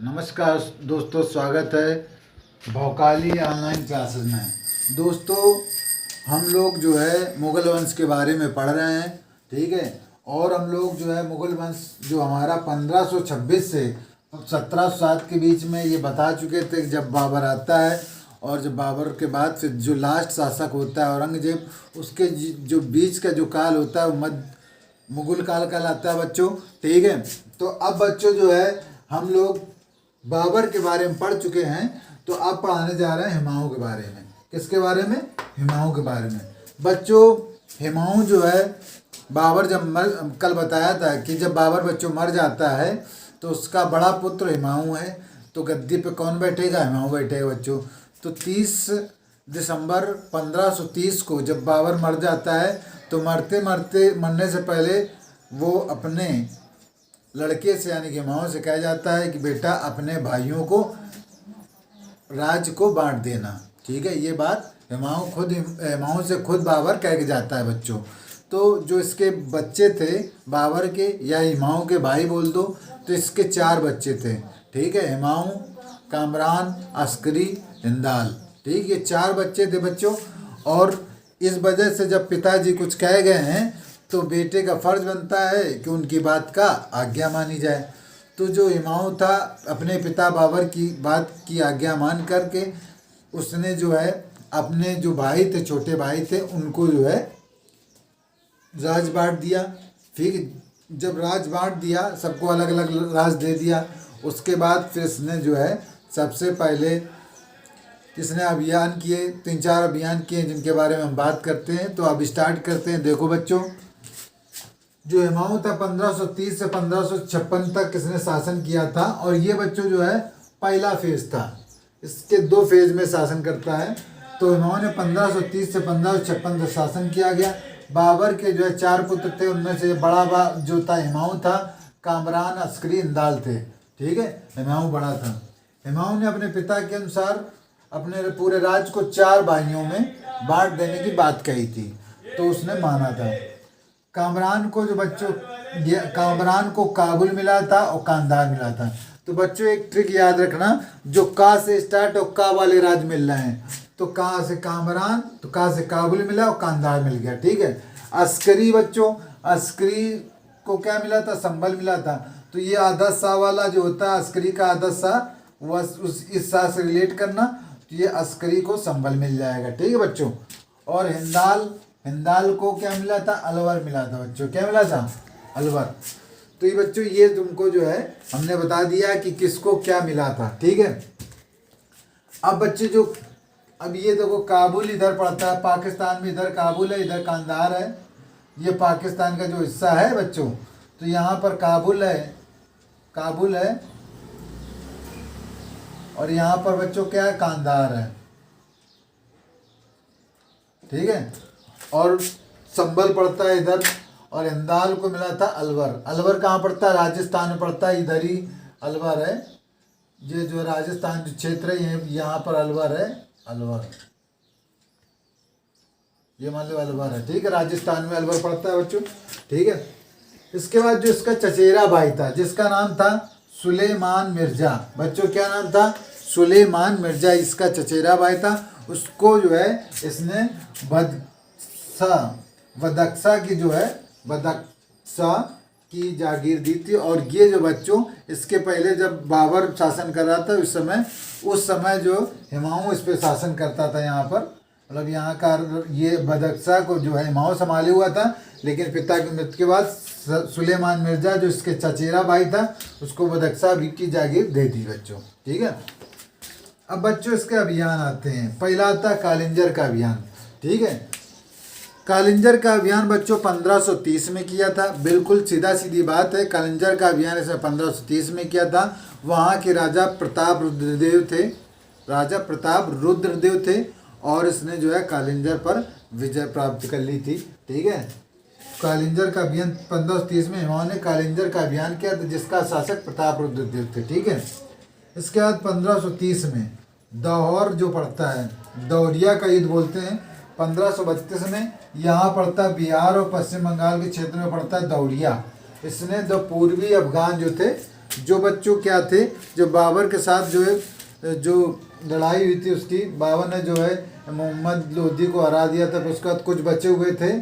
नमस्कार दोस्तों, स्वागत है भौकाली ऑनलाइन क्लासेस में। दोस्तों, हम लोग जो है मुग़ल वंश के बारे में पढ़ रहे हैं, ठीक है। और हम लोग जो है मुग़ल वंश जो हमारा 1526 से 1707 के बीच में ये बता चुके थे कि जब बाबर आता है और जब बाबर के बाद फिर जो लास्ट शासक होता है औरंगजेब, उसके जो बीच का जो काल होता है वो मध्य मुग़ल काल कहलाता है बच्चों, ठीक है। तो अब बच्चों जो है हम लोग बाबर के बारे में पढ़ चुके हैं, तो अब पढ़ाने जा रहे हैं हुमायूं के बारे में। किसके बारे में? हुमायूं के बारे में। बच्चों, हुमायूं जो है बाबर जब कल बताया था कि जब बाबर बच्चों मर जाता है तो उसका बड़ा पुत्र हुमायूं है, तो गद्दी पे कौन बैठेगा? हुमायूं बैठेगा बच्चों। तो 30 दिसंबर 1530 को जब बाबर मर जाता है तो मरने से पहले वो अपने लड़के से यानी कि हुमायूं से कहा जाता है कि बेटा अपने भाइयों को राज्य को बांट देना, ठीक है। ये बात हुमायूं से खुद बाबर कह के जाता है बच्चों। तो जो इसके बच्चे थे बाबर के या हुमायूं के भाई बोल दो, तो इसके 4 बच्चे थे, ठीक है। हुमायूं, कामरान, अस्करी, हिंदाल, ठीक, ये 4 बच्चे थे बच्चों। और इस वजह से जब पिताजी कुछ कह गए हैं तो बेटे का फर्ज बनता है कि उनकी बात का आज्ञा मानी जाए। तो जो हुमायूं था अपने पिता बाबर की बात की आज्ञा मान करके उसने जो है अपने जो भाई थे, छोटे भाई थे, उनको जो है राज बांट दिया। फिर जब राज बांट दिया, सबको अलग अलग राज दे दिया, उसके बाद फिर इसने जो है सबसे पहले इसने अभियान किए, 3-4 अभियान किए जिनके बारे में हम बात करते हैं। तो अब स्टार्ट करते हैं। देखो बच्चों, जो हुमायूं था 1530 से 1556 तक इसने शासन किया था, और ये बच्चों जो है पहला फेज था। इसके 2 फेज में शासन करता है। तो हुमायूं ने 1530 से 1556 तक शासन किया गया। बाबर के जो है 4 पुत्र थे, उनमें से बड़ा जो था हुमायूं था, कामरान, अस्करी, हिंदाल थे, ठीक है। हुमायूं बड़ा था। हुमायूं ने अपने पिता के अनुसार अपने पूरे राज्य को 4 भाइयों में बांट देने की बात कही थी, तो उसने माना था। कामरान को कामरान को काबुल मिला था और कांधार मिला था। तो बच्चों एक ट्रिक याद रखना, जो का से स्टार्ट और का वाले राज्य मिल रहे हैं, तो का से कामरान, तो का से काबुल मिला और कांधार मिल गया, ठीक है। अस्करी बच्चों, अस्करी को क्या मिला था? संभल मिला था। तो ये आधा सा वाला जो होता है अस्करी का आधा सा, वह इस सा से रिलेट करना, तो ये अस्करी को संभल मिल जाएगा, ठीक है बच्चों। और हिंदाल को क्या मिला था? अलवर मिला था बच्चों। क्या मिला था? अलवर। तो ये बच्चों ये तुमको जो है हमने बता दिया कि किसको क्या मिला था, ठीक है। अब बच्चे जो अब ये देखो, काबुल इधर पड़ता है, पाकिस्तान में इधर काबुल है, इधर कांधार है, ये पाकिस्तान का जो हिस्सा है बच्चों। तो यहाँ पर काबुल है और यहाँ पर बच्चों क्या है? कांधार है, ठीक है। और संभल पड़ता है इधर, और हिंदाल को मिला था अलवर। अलवर कहाँ पड़ता है? राजस्थान में पड़ता है, इधर ही अलवर है। ये जो राजस्थान जो क्षेत्र है यहाँ पर अलवर है, अलवर, ये मान लो अलवर है, ठीक है। राजस्थान में अलवर पड़ता है बच्चों, ठीक है। इसके बाद जो इसका चचेरा भाई था जिसका नाम था सुलेमान मिर्जा, बच्चों क्या नाम था? सुलेमान मिर्जा, इसका चचेरा भाई था। उसको जो है इसने बदक्सा की जागीर दी थी। और ये जो बच्चों इसके पहले जब बाबर शासन कर रहा था उस समय जो हुमायूं इस पे शासन करता था यहाँ पर, मतलब यहाँ का ये बदक्सा को जो है हुमायूं संभाले हुआ था, लेकिन पिता की मृत्यु के बाद सुलेमान मिर्जा जो इसके चचेरा भाई था उसको बदक्सा भी की जागीर दे दी बच्चों, ठीक है। अब बच्चों इसके अभियान आते हैं। पहला आता कालिंजर का अभियान, ठीक है। कालिंजर का अभियान बच्चों 1530 में किया था। बिल्कुल सीधा सीधी बात है, कालिंजर का अभियान इसने 1530 में किया था। वहाँ के राजा प्रताप रुद्रदेव थे और इसने जो है कालिंजर पर विजय प्राप्त कर ली थी, ठीक है। कालिंजर का अभियान 1530 में हुमायूं ने कालिंजर का अभियान किया था, जिसका शासक प्रताप रुद्रदेव थे, ठीक है। इसके बाद 1530 में दौर जो पड़ता है, दौरिया का युद्ध बोलते हैं। 1532 में यहाँ पड़ता है बिहार और पश्चिम बंगाल के क्षेत्र में पड़ता है दौरिया। इसने 2 पूर्वी अफगान जो थे जो बच्चों क्या थे, जो बाबर के साथ जो है जो लड़ाई हुई थी उसकी, बाबर ने जो है मोहम्मद लोधी को हरा दिया था, फिर उसके बाद कुछ बचे हुए थे,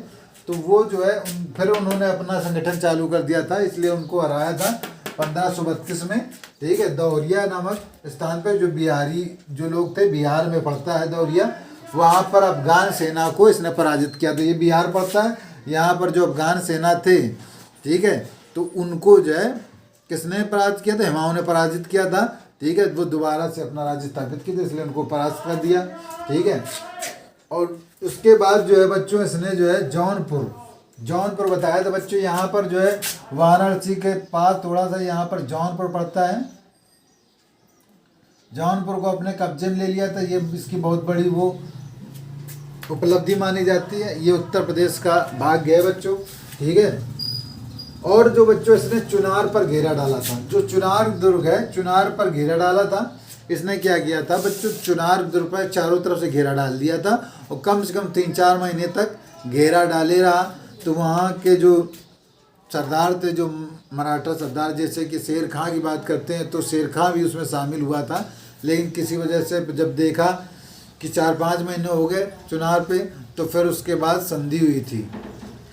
तो वो जो है फिर उन्होंने अपना संगठन चालू कर दिया था, इसलिए उनको हराया था 1532 में। ठीक है, दौरिया नामक स्थान पर जो बिहारी जो लोग थे, बिहार में पड़ता है दौरिया, वहाँ पर अफगान सेना को इसने पराजित किया। तो ये बिहार पड़ता है, यहाँ पर जो अफगान सेना थे, ठीक है, तो उनको जो है किसने पराजित किया था, हुमायूं ने पराजित किया था। ठीक है, वो दोबारा से अपना राज्य स्थापित किया था, इसलिए उनको परास्त कर दिया। ठीक है, और उसके बाद जो है बच्चों इसने जो है जौनपुर बताया था बच्चों। यहाँ पर जो है वाराणसी के पास थोड़ा सा यहाँ पर जौनपुर पड़ता है, जौनपुर को अपने कब्जे में ले लिया था। ये इसकी बहुत बड़ी वो उपलब्धि मानी जाती है। ये उत्तर प्रदेश का भाग्य है बच्चों। ठीक है, और जो बच्चों इसने चुनार पर घेरा डाला था, जो चुनार दुर्ग है, चुनार पर घेरा डाला था। इसने क्या किया था बच्चों, चुनार दुर्ग पर चारों तरफ से घेरा डाल दिया था और कम से कम 3-4 महीने तक घेरा डाले रहा। तो वहाँ के जो सरदार थे, जो मराठा सरदार, जैसे कि शेर खां की बात करते हैं, तो शेर खां भी उसमें शामिल हुआ था, लेकिन किसी वजह से जब देखा कि 4-5 महीने हो गए चुनार पे, तो फिर उसके बाद संधि हुई थी।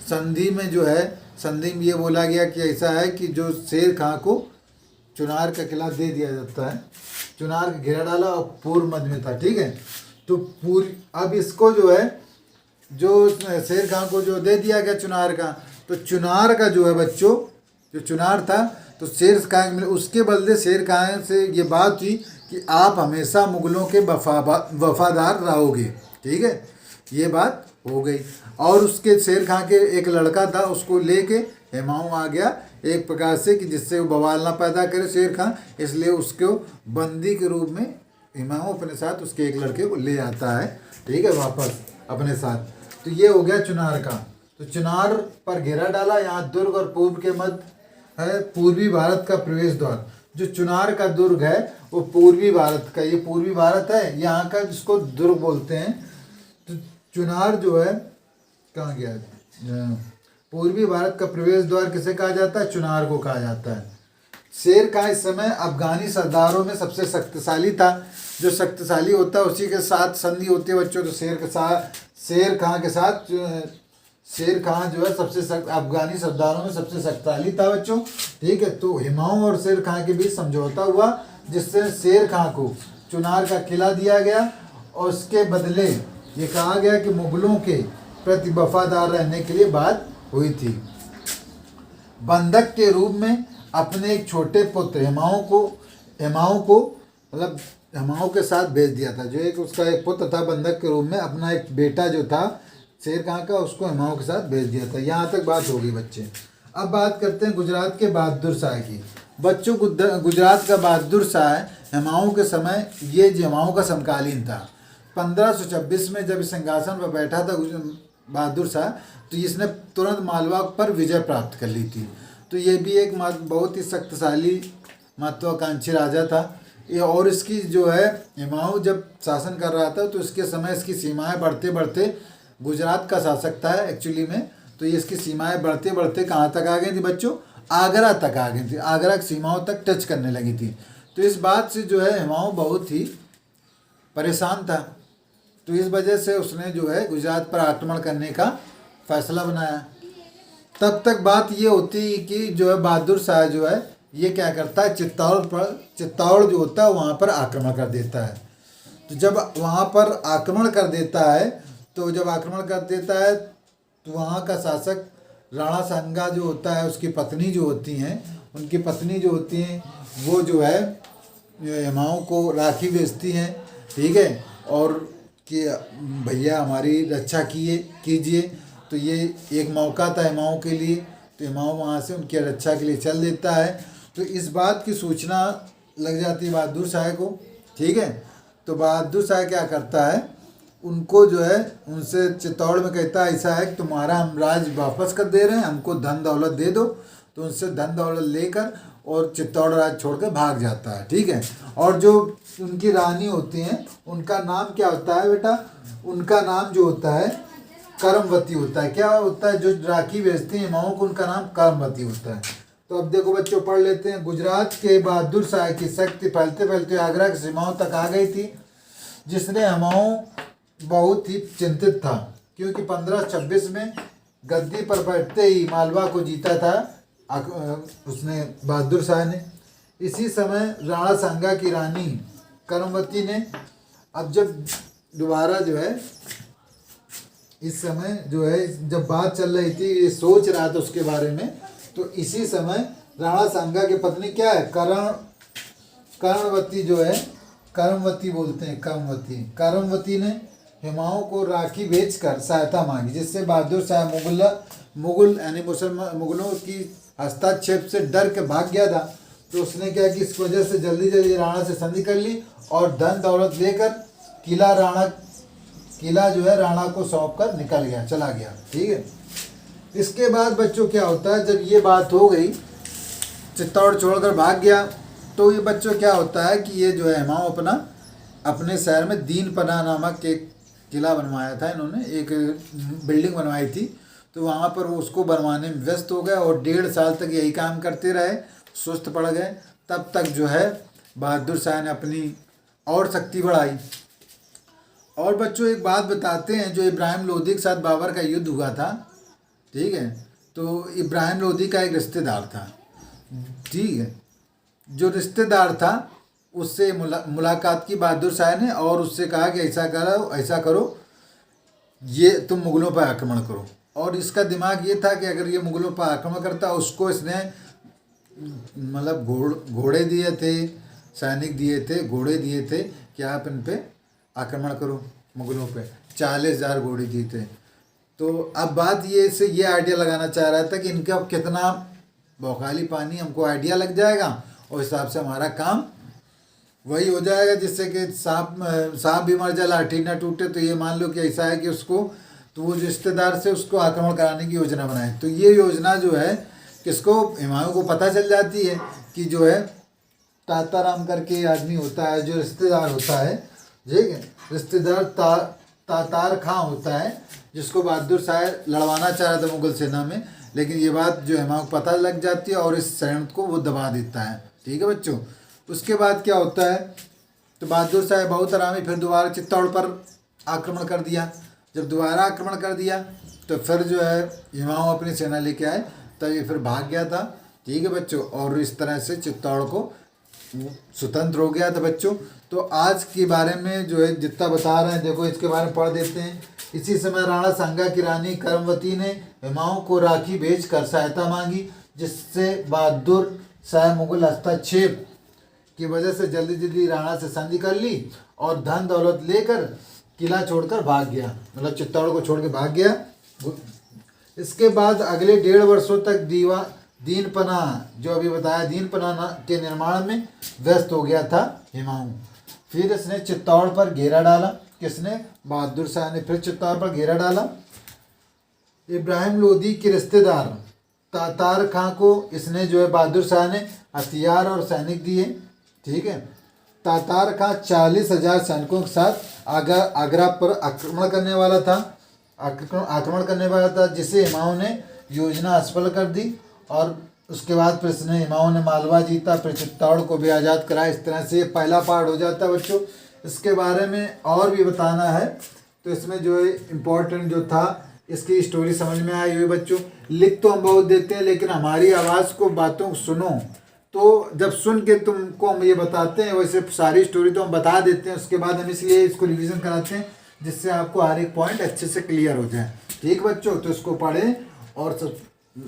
संधि में जो है, संधि में ये बोला गया कि ऐसा है कि जो शेर खां को चुनार का किला दे दिया जाता है, चुनार का घेरा डाला और पूर्व मध्य में था। ठीक है, तो अब इसको जो है, जो शेर खां को जो दे दिया गया चुनार का, तो चुनार का जो है बच्चों, जो चुनार था, तो शेर खां मिले, उसके बदले शेर खां से ये बात हुई कि आप हमेशा मुगलों के वफादार रहोगे। ठीक है, ये बात हो गई। और उसके शेर खां के एक लड़का था, उसको लेके हुमायूं आ गया एक प्रकार से, कि जिससे वो बवाल ना पैदा करे शेर खां, इसलिए उसको बंदी के रूप में हुमायूं अपने साथ उसके एक लड़के को ले आता है। ठीक है, वापस अपने साथ। तो ये हो गया चुनार का। तो चुनार पर घेरा डाला, यहाँ दुर्ग और पूर्व के मध्य है पूर्वी भारत का प्रवेश द्वार। जो चुनार का दुर्ग है वो पूर्वी भारत का, ये पूर्वी भारत है, यहाँ का जिसको दुर्ग बोलते हैं। तो चुनार जो है कहाँ गया, पूर्वी भारत का प्रवेश द्वार किसे कहा जाता है, चुनार को कहा जाता है। शेर खां इस समय अफगानी सरदारों में सबसे शक्तिशाली था। जो शक्तिशाली होता है उसी के साथ संधि होती है बच्चों। तो शेर खां के साथ शेर खां जो है सबसे अफगानी सरदारों में सबसे शक्तिशाली था बच्चों। ठीक है, तो हुमायूं और शेर खां के बीच समझौता हुआ, जिससे शेर खां को चुनार का किला दिया गया और उसके बदले ये कहा गया कि मुगलों के प्रति वफादार रहने के लिए बात हुई थी। बंधक के रूप में अपने एक छोटे पुत्र हुमायूं को मतलब हुमायूं के साथ भेज दिया था। जो एक उसका एक पुत्र था, बंधक के रूप में अपना एक बेटा जो था शेर खां का, उसको हुमायूं के साथ भेज दिया था। यहाँ तक बात होगी बच्चे। अब बात करते हैं गुजरात के बहादुर शाह की। बच्चों, गुजरात का बहादुर शाह हुमायूं के समय, ये हुमायूं का समकालीन था। 1526 में जब सिंहासन पर बैठा था बहादुर शाह, तो इसने तुरंत मालवा पर विजय प्राप्त कर ली थी। तो ये भी एक बहुत ही शक्तिशाली महत्वाकांक्षी राजा था ये। और इसकी जो है, हुमायूं जब शासन कर रहा था तो इसके समय इसकी सीमाएं बढ़ते बढ़ते, गुजरात का शासक था एक्चुअली में, तो ये इसकी सीमाएं बढ़ते बढ़ते कहाँ तक आ गई थी बच्चों, आगरा तक आ गई थी। आगरा की सीमाओं तक टच करने लगी थी। तो इस बात से जो है हुमायूं बहुत ही परेशान था। तो इस वजह से उसने जो है गुजरात पर आक्रमण करने का फैसला बनाया। तब तक बात ये होती कि जो है बहादुर शाह जो है ये क्या करता है, चित्तौड़ जो होता है वहाँ पर आक्रमण कर देता है। तो जब वहाँ पर आक्रमण कर देता है तो वहाँ का शासक राणा सांगा जो होता है, उसकी पत्नी जो होती हैं वो जो है हुमायूं को राखी भेजती हैं। ठीक है, और कि भैया हमारी रक्षा कीजिए। तो ये एक मौका था हुमायूं के लिए। तो हुमायूं वहाँ से उनकी रक्षा के लिए चल देता है। तो इस बात की सूचना लग जाती है बहादुर शाह को। ठीक है, तो बहादुर शाह क्या करता है, उनको जो है उनसे चित्तौड़ में कहता है ऐसा है कि तुम्हारा हम राज वापस कर दे रहे हैं, हमको धन दौलत दे दो। तो उनसे धन दौलत लेकर और चित्तौड़ राज छोड़कर भाग जाता है। ठीक है, और जो उनकी रानी होती हैं उनका नाम क्या होता है बेटा, उनका नाम जो होता है करमवती होता है। क्या होता है, जो राखी भेजती हैं हुमायूं को, उनका नाम करमवती होता है। तो अब देखो बच्चों पढ़ लेते हैं। गुजरात के बहादुर शाह की शक्ति फैलते फैलते आगरा की सीमाओं तक आ गई थी, जिसने हमायूं बहुत ही चिंतित था, क्योंकि 1526 में गद्दी पर बैठते ही मालवा को जीता था उसने, बहादुर शाह ने। इसी समय राणा सांगा की रानी करमवती ने, अब जब दोबारा जो है इस समय जो है जब बात चल रही थी, ये सोच रहा था उसके बारे में, तो इसी समय राणा सांगा की पत्नी क्या है, कर्णवती जो है, करमवती बोलते हैं, करमवती ने हुमायूं को राखी भेजकर सहायता मांगी, जिससे बहादुर शाह मुगल यानी मुगलों की हस्तक्षेप से डर के भाग गया था। तो उसने क्या कि इस वजह से जल्दी जल्दी राणा से संधि कर ली और धन दौलत लेकर किला जो है राणा को सौंप कर निकल गया, चला गया। ठीक है। इसके बाद बच्चों क्या होता है, जब ये बात हो गई, चित्तौड़ छोड़कर भाग गया, तो ये बच्चों क्या होता है कि ये जो है हुमायूं अपने शहर में दीनपना नामक एक किला बनवाया था, इन्होंने एक बिल्डिंग बनवाई थी, तो वहाँ पर वो उसको बनवाने में व्यस्त हो गए और 1.5 साल तक यही काम करते रहे, सुस्त पड़ गए। तब तक जो है बहादुर शाह ने अपनी और शक्ति बढ़ाई। और बच्चों एक बात बताते हैं, जो इब्राहिम लोदी के साथ बाबर का युद्ध हुआ था, ठीक है, तो इब्राहिम लोदी का एक रिश्तेदार था, ठीक है, जो रिश्तेदार था उससे मुलाकात की बहादुर शाह ने और उससे कहा कि ऐसा करो ये तुम मुग़लों पर आक्रमण करो। और इसका दिमाग ये था कि अगर ये मुग़लों पर आक्रमण करता, उसको इसने मतलब घोड़े दिए थे, सैनिक दिए थे, घोड़े दिए थे कि आप इन पे आक्रमण करो, मुग़लों पे 40,000 घोड़े दिए थे। तो अब बात ये आइडिया लगाना चाह रहा था कि इनका कितना बौखाली पानी, हमको आइडिया लग जाएगा और हिसाब से हमारा काम वही हो जाएगा, जिससे कि सांप भी मर जाए लाठी ना टूटे। तो ये मान लो कि ऐसा है कि उसको, तो वो रिश्तेदार से उसको आक्रमण कराने की योजना बनाए। तो ये योजना जो है किसको, हुमायूं को पता चल जाती है कि जो है ताताराम करके आदमी होता है, जो रिश्तेदार होता है, ठीक है, रिश्तेदार तातार खां होता है, जिसको बहादुर शाह लड़वाना चाह रहा था मुगल सेना में, लेकिन ये बात जो हुमायूं को पता लग जाती है और इस षड्यंत्र को वो दबा देता है। ठीक है बच्चों। उसके बाद क्या होता है, तो बहादुर शाह बहुत आरामी फिर दोबारा चित्तौड़ पर आक्रमण कर दिया। जब दोबारा आक्रमण कर दिया तो फिर जो है हुमायूं अपनी सेना लेके आए, तब ये फिर भाग गया था। ठीक है बच्चों। और इस तरह से चित्तौड़ को स्वतंत्र हो गया था बच्चों। तो आज के बारे में जो है जितना बता रहे हैं, देखो इसके बारे में पढ़ देते हैं। इसी समय राणा सांगा की रानी करमवती ने हुमायूं को राखी भेजकर सहायता मांगी, जिससे बहादुर शाह मुगल हस्तक्षेप की वजह से जल्दी जल्दी राणा से संधि कर ली और धन दौलत लेकर किला छोड़कर भाग गया, मतलब चित्तौड़ को छोड़ के भाग गया। इसके बाद अगले 1.5 वर्षों तक दीनपना, जो अभी बताया, दीनपना के निर्माण में व्यस्त हो गया था हुमायूं। फिर इसने चित्तौड़ पर घेरा डाला। किसने? बहादुर शाह ने फिर चित्तौड़ पर घेरा डाला। इब्राहिम लोदी के रिश्तेदार तातार खां को इसने जो है बहादुर शाह ने हथियार और सैनिक दिए। ठीक है। तातार खां 40,000 सैनिकों के साथ आगरा पर आक्रमण करने वाला था, जिसे हुमायूं ने योजना असफल कर दी। और उसके बाद फिर इसने हुमायूं ने मालवा जीता, फिर चित्तौड़ को भी आज़ाद कराया। इस तरह से पहला पार्ट हो जाता है बच्चों। इसके बारे में और भी बताना है तो इसमें जो है इम्पोर्टेंट जो था, इसकी स्टोरी समझ में आई हुई बच्चों। लिख तो हम बहुत देते हैं, लेकिन हमारी आवाज़ को, बातों को सुनो, तो जब सुन के तुमको हम ये बताते हैं, वैसे सारी स्टोरी तो हम बता देते हैं। उसके बाद हम इसलिए इसको रिवीजन कराते हैं, जिससे आपको हर एक पॉइंट अच्छे से क्लियर हो जाए। ठीक बच्चों, तो इसको पढ़ें और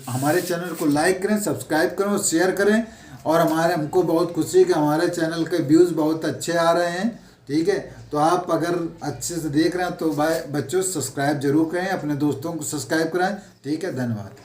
हमारे चैनल को लाइक करें, सब्सक्राइब करें, शेयर करें। और हमको बहुत खुशी है कि हमारे चैनल के व्यूज़ बहुत अच्छे आ रहे हैं। ठीक है। तो आप अगर अच्छे से देख रहे हैं तो बच्चों सब्सक्राइब जरूर करें, अपने दोस्तों को सब्सक्राइब कराएं। ठीक है, धन्यवाद।